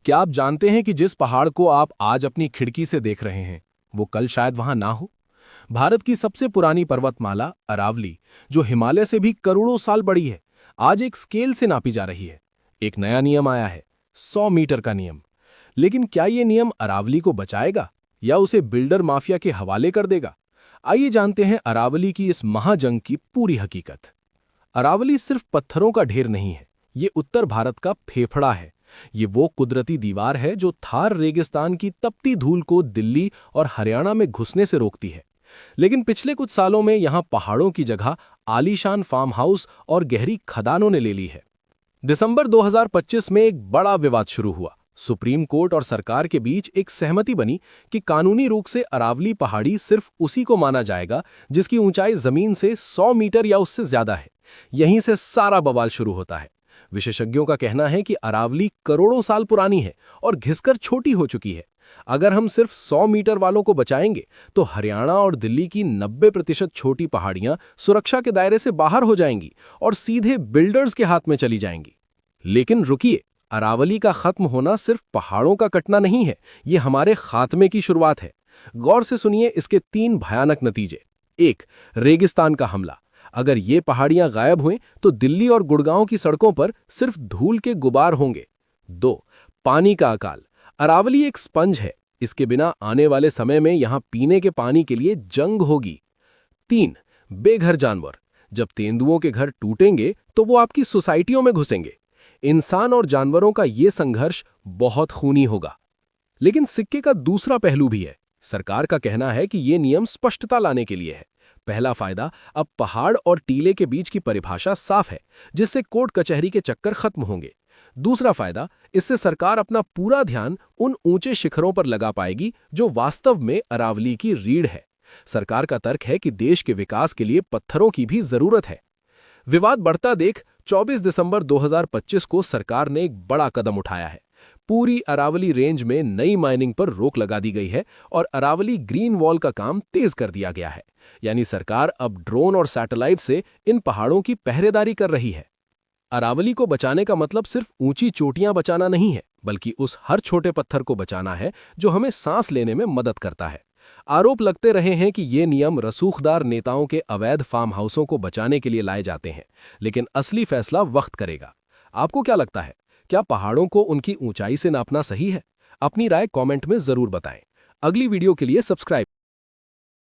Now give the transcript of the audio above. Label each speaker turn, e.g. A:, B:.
A: क्या आप जानते हैं कि जिस पहाड़ को आप आज अपनी खिड़की से देख रहे हैं, वो कल शायद वहां ना हो? भारत की सबसे पुरानी पर्वतमाला अरावली, जो हिमालय से भी करोड़ों साल बड़ी है, आज एक स्केल से नापी जा रही है। एक नया नियम आया है, 100 मीटर का नियम। लेकिन क्या ये नियम अरावली को बचाएगा या उसे बिल्डर माफिया के हवाले कर देगा? आइए जानते हैं अरावली की इस महाजंग की पूरी हकीकत। अरावली सिर्फ पत्थरों का ढेर नहीं है, ये उत्तर भारत का फेफड़ा है। ये वो कुदरती दीवार है जो थार रेगिस्तान की तपती धूल को दिल्ली और हरियाणा में घुसने से रोकती है। लेकिन पिछले कुछ सालों में यहां पहाड़ों की जगह आलीशान फार्म हाउस और गहरी खदानों ने ले ली है। दिसंबर 2025 में एक बड़ा विवाद शुरू हुआ। सुप्रीम कोर्ट और सरकार के बीच एक सहमति बनी कि कानूनी रूप से अरावली पहाड़ी सिर्फ उसी को माना जाएगा जिसकी ऊंचाई जमीन से 100 मीटर या उससे ज्यादा है। यहीं से सारा बवाल शुरू होता है। विशेषज्ञों का कहना है कि अरावली करोड़ों साल पुरानी है और घिसकर छोटी हो चुकी है। अगर हम सिर्फ 100 मीटर वालों को बचाएंगे तो हरियाणा और दिल्ली की 90% छोटी पहाड़ियां सुरक्षा के दायरे से बाहर हो जाएंगी और सीधे बिल्डर्स के हाथ में चली जाएंगी। लेकिन रुकिए, अरावली का खत्म होना सिर्फ पहाड़ों का कटना नहीं है, ये हमारे खात्मे की शुरुआत है। गौर से सुनिए इसके 3 भयानक नतीजे। 1. रेगिस्तान का हमला। अगर ये पहाड़ियां गायब हुए तो दिल्ली और गुड़गांव की सड़कों पर सिर्फ धूल के गुबार होंगे। 2. पानी का अकाल। अरावली एक स्पंज है, इसके बिना आने वाले समय में यहां पीने के पानी के लिए जंग होगी। 3. बेघर जानवर। जब तेंदुओं के घर टूटेंगे तो वो आपकी सोसाइटियों में घुसेंगे। इंसान और जानवरों का ये संघर्ष बहुत खूनी होगा। लेकिन सिक्के का दूसरा पहलू भी है। सरकार का कहना है कि ये नियम स्पष्टता लाने के लिए है। पहला फायदा, अब पहाड़ और टीले के बीच की परिभाषा साफ है, जिससे कोर्ट कचहरी के चक्कर खत्म होंगे। दूसरा फायदा, इससे सरकार अपना पूरा ध्यान उन ऊंचे शिखरों पर लगा पाएगी जो वास्तव में अरावली की रीढ़ है। सरकार का तर्क है कि देश के विकास के लिए पत्थरों की भी जरूरत है। विवाद बढ़ता देख 24 दिसंबर 2025 को सरकार ने एक बड़ा कदम उठाया है। पूरी अरावली रेंज में नई माइनिंग पर रोक लगा दी गई है और अरावली ग्रीन वॉल का काम तेज कर दिया गया है। यानी सरकार अब ड्रोन और सैटेलाइट से इन पहाड़ों की पहरेदारी कर रही है। अरावली को बचाने का मतलब सिर्फ ऊंची चोटियां बचाना नहीं है, बल्कि उस हर छोटे पत्थर को बचाना है जो हमें सांस लेने में मदद करता है। आरोप लगते रहे हैं कि ये नियम रसूखदार नेताओं के अवैध फार्म हाउसों को बचाने के लिए लाए जाते हैं, लेकिन असली फैसला वक्त करेगा। आपको क्या लगता है, क्या पहाड़ों को उनकी ऊंचाई से नापना सही है? अपनी राय कमेंट में जरूर बताएं। अगली वीडियो के लिए सब्सक्राइब